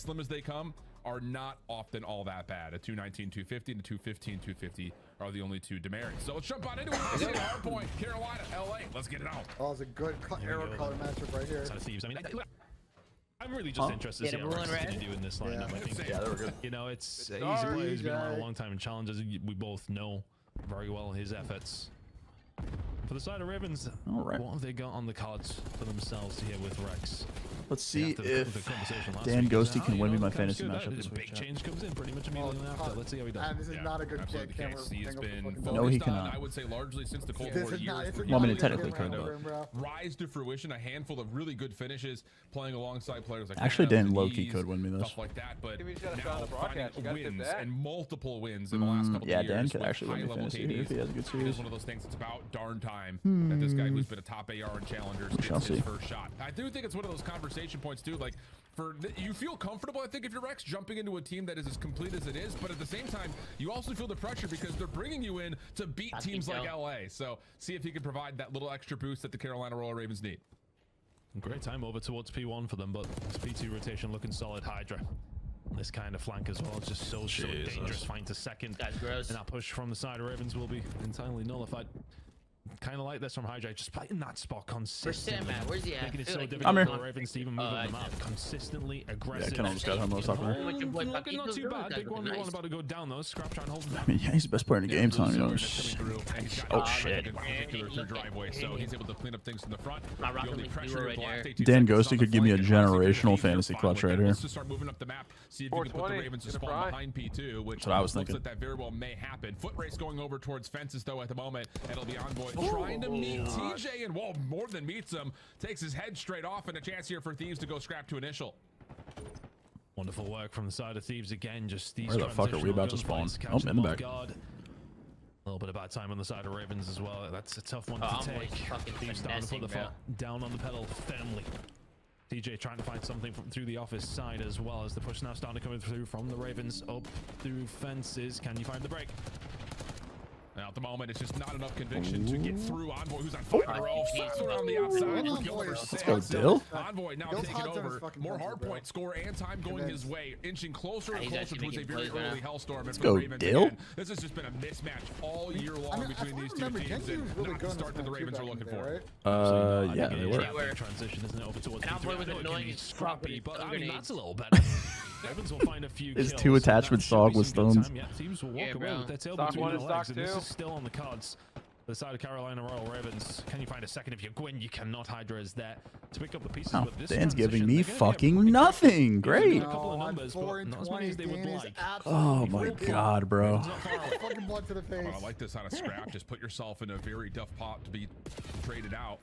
slim as they come, are not often all that bad. A 219, 250, and a 215, 250 are the only two demerits. So let's jump on into it. Hard point, Carolina, LA. Let's get it out. Oh, it's a good arrow color matchup right here. Thieves. I mean, I'm really just interested to see how Rex is going to do in this lineup. I think, they were good. you know, it's he's a player who's been around a long time in challenges. We both know very well his efforts. For the side of Ravens, what have they got on the cards for themselves here with Rex? Let's see if Dan Ghosty can win me my fantasy matchup This big change comes in pretty much immediately after. Let's see how he does. And this is not a good pick. He's been No, he cannot. I would say largely since the Cold War years. Well, I mean, it technically could, but rise to fruition, a handful of really good finishes, playing alongside players like actually Dan Loki could win me this. Stuff like that, but now finding wins and multiple wins in the last couple of years. Yeah, Dan could actually win me fantasy if he has a good It series. is one of those things. It's about darn time that this guy who's been a top AR in challengers gets his first shot. I do think it's one of those conversation points too. Like, you feel comfortable, I think, if you're Rex jumping into a team that is as complete as it is, but at the same time, you also feel the pressure because they're bringing you in to beat teams like LA. So see if he can provide that little extra boost that the Carolina Royal Ravens need. Great time over towards P1 for them, but this P2 rotation looking solid. Hydra. This kind of flank as well. It's just so dangerous. Find to second. That's gross. And that push from the side of Ravens will be entirely nullified. Kind of like this from Hydra, just playing that spot consistently. Where's he at? Making it so Like difficult for Ravens to even move on the map. Consistently aggressive. Yeah, Ken almost got homos off there. Looking not too bad. Big 1v1 about to go down though. Scrap trying to hold him down. I mean, yeah, he's the best player in the game, Tom. You know. Oh shit! Driveway, so he's able to clean up things from the front. Dan Ghosty could give me a generational fantasy clutch right here. Let's just start moving up the map. See if you can put the Ravens to spawn behind P2, which that's what I was thinking. Looks like that very well may happen. Foot race going over towards fences though at the moment. It'll be Envoy trying to meet TJ, and more than meets him, takes his head straight off, and a chance here for Thieves to go scrap to initial. Wonderful work from the side of Thieves again. Just these. Where the fuck are we about to spawn? Oh, in the back. A little bit of bad time on the side of Ravens as well. That's a tough one to take. Thieves starting to put the foot down on the pedal firmly. TJ trying to find something through the office side as well as the push now starting to come through from the Ravens up through fences. Can you find the break? Now at the moment, it's just not enough conviction to get through Envoy, who's on fire. Around the outside. Let's go, Dill. Envoy now taking over. More hardpoint score and time going his way, inching closer and closer towards a very early Hellstorm. Let's go, Dill. This has just been a mismatch all year long between these two teams. And not the start that the Ravens are looking for. Yeah, they were. Transition, isn't it, over towards Envoy was annoying. Scrappy, but I mean that's a little better. Ravens will find a few kills. His two attachments dog with stones. Yeah, teams will walk away with their tail between their legs, and this is still on the cards. The side of Carolina Royal Ravens. Can you find a second if you Gwyn? You cannot. Hydra is there to pick up the pieces. Oh, Dan's giving me fucking nothing. Great. A couple of numbers, but not as many as they would like. Oh my god, bro. Fucking blood to the face. I like this out of scrap. Just put yourself in a very tough pot to be traded out.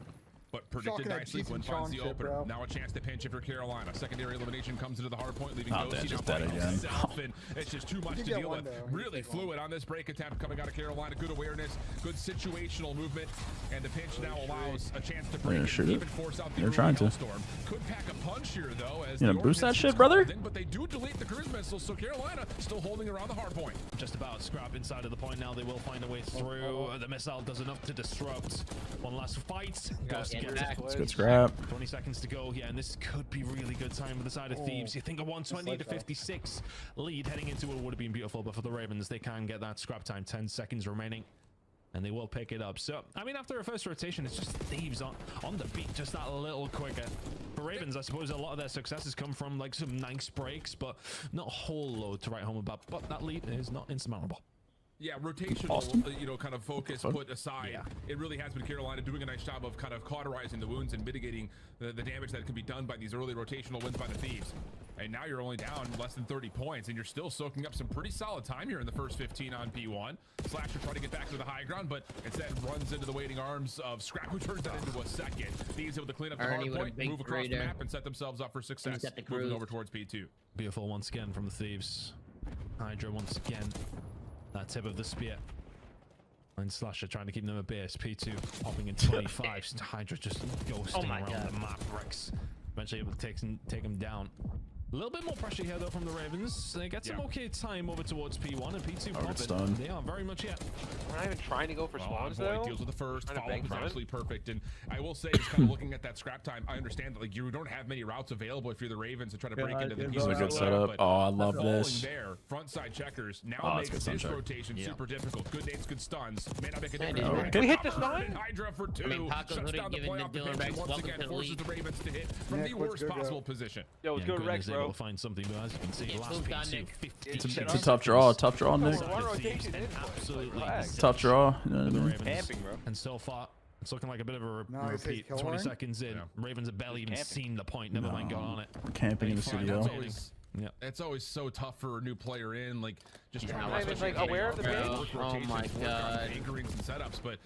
But predicted nicely when finds the opener. Now a chance to pinch if you're Carolina. Secondary elimination comes into the hard point, leaving Ghosty just dead again. And it's just too much to deal with. Really fluid on this break attempt coming out of Carolina. Good awareness, good situational movement, and the pinch now allows a chance to break it, even force out the trying to. Storm. Could pack a punch here though. As you gonna boost that shit, brother? But they do delete the cruise missiles, so Carolina still holding around the hard point. Just about scrap inside of the point now. They will find a way through. The missile does enough to disrupt. One last fight. Ghosty gets it. It's good scrap. 20 seconds to go. Yeah, and this could be really good time for the side of Thieves. You think a 120 to 56 lead heading into it would have been beautiful, but for the Ravens, they can get that scrap time. 10 seconds remaining, and they will pick it up. So, I mean, after a first rotation, it's just Thieves on the beat, just that little quicker. For Ravens, I suppose a lot of their successes come from like some nice breaks, but not a whole load to write home about. But that lead is not insurmountable. Yeah, rotational, kind of focus put aside. It really has been Carolina doing a nice job of kind of cauterizing the wounds and mitigating the damage that can be done by these early rotational wins by the Thieves. And now you're only down less than 30 points, and you're still soaking up some pretty solid time here in the first 15 on P1. Slasher trying to get back to the high ground, but instead runs into the waiting arms of Scrap, who turns that into a second. Thieves able to clean up the hard point, move across the map, and set themselves up for success, moving over towards P2. Beautiful once again from the Thieves. Hydra once again. That tip of the spear. And Slasher trying to keep them at base. P2 popping in 25. Hydra just ghosting around the map. Rex eventually able to take him down. A little bit more pressure here though from the Ravens. They get some okay time over towards P1 and P2 Oh, it's popping. done. They are very much We're not even trying to go for spawns though. Deals with the first. Trying to Follow-up bank is front. absolutely perfect. And I will say, just kind of looking at that scrap time, I understand that like you don't have many routes available if you're the Ravens to try to break into the This piece. is a good But setup. Oh, I love falling this. there, front side checkers now Oh, makes that's good this sunshine. rotation super difficult. Good nades, good stuns. May not make a Man, difference. dude. We hit the Covered in stun? Hydra for 2. I mean, Paco's Shuts already down the given play the off the Dylan pitch, Rex and once welcome again to the forces league. the Ravens to hit from Nick, the what's worst good, bro? possible position. Yo, let's Yeah, go to Grin Rex, is able bro. to find something, but as you can see, Yeah, last smooth down, P2, Nick. 15 It's a seconds. tough draw. Tough draw, Nick. One rotation in, bro. Absolutely Relax. Tough draw. You know what I the mean? Ravens. Camping, bro. And so far, it's looking like a bit of a No, he says repeat. kill 20 horn? seconds in, Yeah. Ravens have barely even camping. seen the point. Never mind going on it. We're camping in the Fine, studio. that's always- Yeah. It's always so tough for a new player in, like just Yeah, trying I'm to not even, especially like, aware of the getting game. work Oh rotations, my work on God. anchorings and setups, but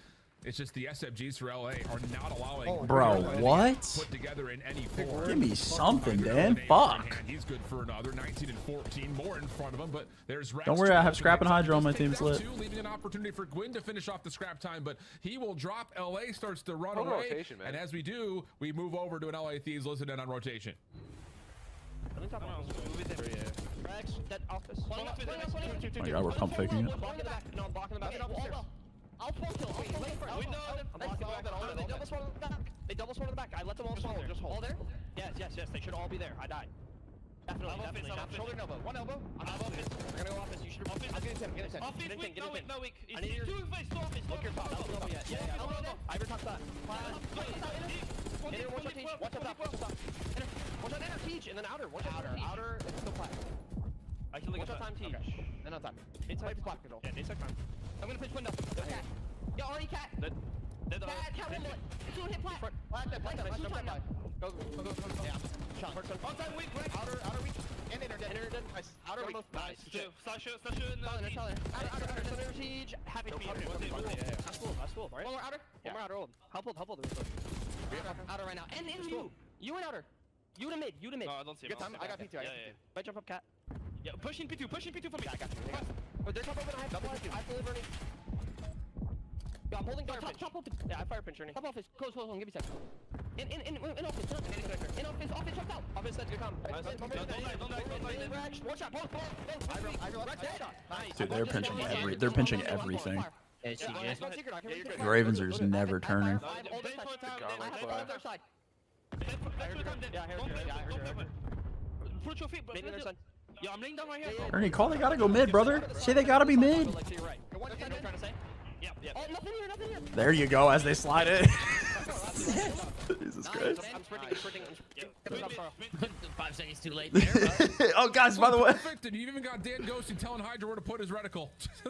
it's just the SFGs for LA are not allowing Oh, Bro, LA what? put together in any form. Give me something, Hydra Dan. with an ace in Fuck. hand. He's good for another 19 and 14, more in front of him, but there's Rex. Don't worry, I have Scrap and Hydra on my Take team's that lit. too, leaving an opportunity for Gwyn to finish off the scrap time, but he will drop. LA starts to run Total away, rotation, man. and as we do, we move over to an LA Thieves listen in on rotation. Rex, that office. Oh my god, we're pump faking it. Block in the back. No, I'm blocking the back. I'll full kill. Wait first. I'm blocking the back. They double spawn on the back. They double spawn on the back. I let them all spawn there. Just hold. All there? Yes. They should all be there. I died. Definitely. Shoulder and elbow. One elbow. I'm office. We're gonna go office. You should. Office. I'm getting 10. Get in 10. Office. Get in 10. Get in 10. No, I need your. Look your top. Elbow yet. Yeah. Elbow there. I top that. Inner. Watch out, Teach. Watch out top. Watch out top. Inner. Watch out inner Teach and then outer. Watch out outer. It's still flat. I can watch out time Teach. Then on time. Inside flat control. Yeah, inside time. I'm gonna pitch window. Cat. Yo, already cat. Cat one bullet. Two hit flat. Flat that. Go. Yeah. Shot. Outside weak. Outer weak. And inner dead. Nice. Outer weak. Nice. Slash outer siege. Happy to be here. That's cool. Right? One more outer. One more outer old. Help hold. Outer right now. And you. You and outer. You to mid. No, I don't see him. I got P2. Yeah. Might jump up cat. Yeah, pushing P2 for me. Yeah, I got you. Oh, they're top open. I have double P2. I fully burning. Yeah, I'm holding fire pinch. Top open. Yeah, I fire pinch turning. Top office. Close. Give me a second. In office. In office. Checked out. Office said good come. Don't die. Watch out. Both. Nice. Dude, they're pinching everything. Yeah, she did. The Ravens are just never turning. Put your feet, bro. Yeah, I'm laying down right here. Ernie, call they gotta go mid, brother. Say they gotta be mid. Yeah. Oh, nothing here. There you go, as they slide it. Jesus Christ. I'm sprinting. 5 seconds too late. Oh, guys, by the way. Perfect, and you even got Dan Ghosty telling Hydra where to put his reticle.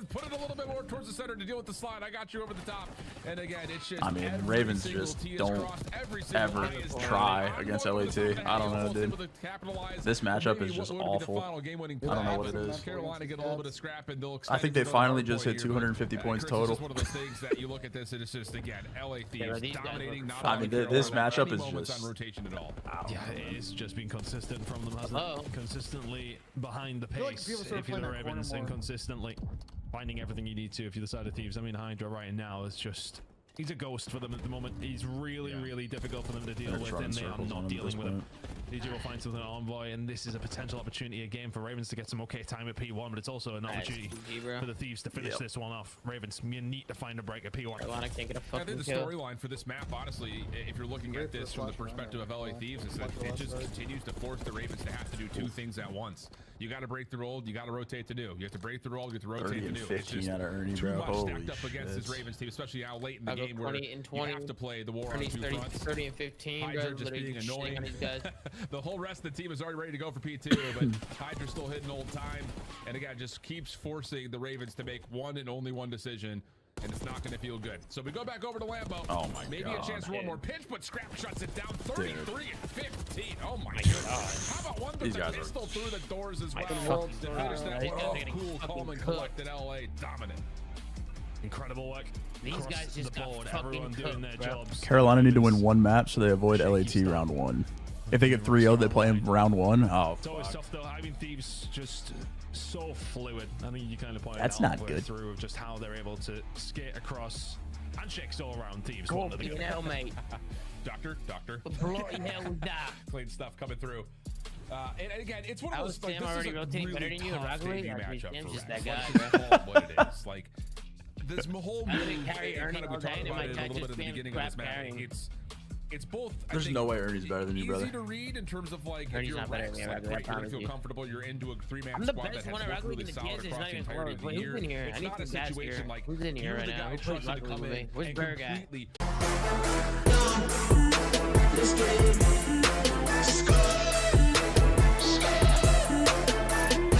Put it a little bit more towards the center to deal with the slide. I got you over the top. And again, it's just. I mean, every Ravens single just T is don't crossed, every single ever I is down. try I'm against going LAT. for the I don't know, Bengals, dude. able to capitalize. This matchup Maybe is just what would be the awful. final game-winning I don't know play. what it is. Carolina get a little bit of scrap, and they'll I extend think they to the finally hard just point hit here, but, 250 points Chris, total. It's just one of those things that you look at this, and it's just, again, LA Thieves these guys dominating. look Not I allowing mean, this Carolina matchup any is moments just- on rotation at all. Yeah, it's just been consistent from them, hasn't Hello? it? Consistently behind the feel like pace. people start If you're playing the that corner Ravens, and more. consistently finding everything you need to if you're the side of Thieves. I mean, Hydra right now is just... He's a ghost for them at the moment. He's really difficult for them to deal They're with, running and they are circles on not him at dealing this with him. point. DJ will find something on Envoy, and this is a potential opportunity again for Ravens to get some okay time at P1, but it's also an opportunity bro. for the Thieves to finish this one off. Ravens, you need to find a break at P1. Carolina can't get a I fucking think the kill. storyline for this map, honestly, if you're looking at this from the perspective of LA Thieves, is that it just continues to force the Ravens to have to do two things at once. You got to break the roll, you got to rotate to new. You have to break the roll, you have to 30 rotate to and new. It's 15 just out of Ernie, too bro. much Holy stacked up against this shit. Ravens team, especially now late in the I'll go game where 20 and 20, you have to play the war on 30, two 30, fronts. 30 and 15, bro. Hydra just Literally being shitting annoying. on these guys. The whole rest of the team is already ready to go for P2, but Hydra's still hitting old time. And again, just keeps forcing the Ravens to make one and only one decision, and it's not going to feel good. So we go back over to Lambo. Oh my Maybe God. a chance for one more pinch, but Scrap shuts it down. 33 and 15. Oh my God. goodness. How about one with These the guys are pistol through the doors as well? fucking To finish that These one guys are off. getting Cool, fucking calm, and cooked. collected. LA dominant. Incredible work. These across guys just the got board. fucking Everyone doing cooked, their bro. jobs. Carolina need to win one map so they avoid LAT round one. If they get 3-0, they play in round one. Oh, It's always fuck. tough though. I mean, Thieves just so fluid. I think you kind of pointed That's out not halfway good. through of just how they're able to skate across handshakes all around Thieves. Go One of the fucking hell, mate. Doctor. Bloody hell with that. Clean stuff coming through. And again, it's one I of was those. Like, Sam this already is a rotating better really than you at tough Rockaway. debut Actually, matchup Sam's for just Red. that guy, Let's just call it what it is. Like this whole I move, think carry and Ernie kind of all we day, talked and about my it a tech little bit just at the being beginning of this crap match. carrying. It's both. There's no way Ernie's better than you, brother. Easy to read in terms of like if Ernie's you're not better Rex, than me, like, I great, you're gonna promise feel you. comfortable. You're into a three-man I'm the squad that best has one at looked Rockaway really in the solid TS is across not the even entirety of close. the Who's year. in here? It's I need not a some gas situation here. like Who's in here you're right the now? guy Who plays trusted to Rockaway come with in me? Where's and Burger at? completely.